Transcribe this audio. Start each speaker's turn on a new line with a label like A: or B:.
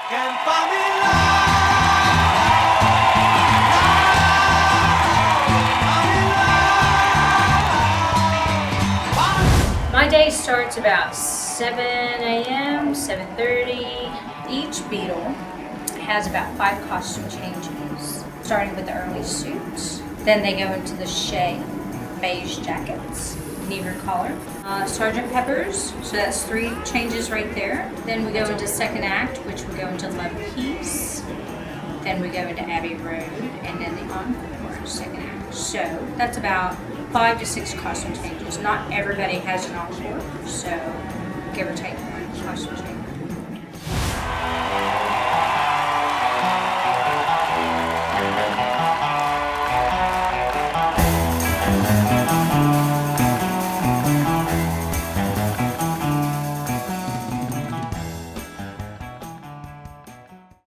A: Can't find me love.
B: My day starts about 7 a.m., 7:30. Each Beatle has about 5 costume changes, starting with the early suits. Then they go into the shea beige jackets, neighbor collar. Sergeant Pepper's, so that's 3 changes right there. Then we go into second act, which we go into Love Peace. Then we go into Abbey Road, and then the encore, second act. So that's about 5 to 6 costume changes. Not everybody has an encore, so give or take 1 costume change.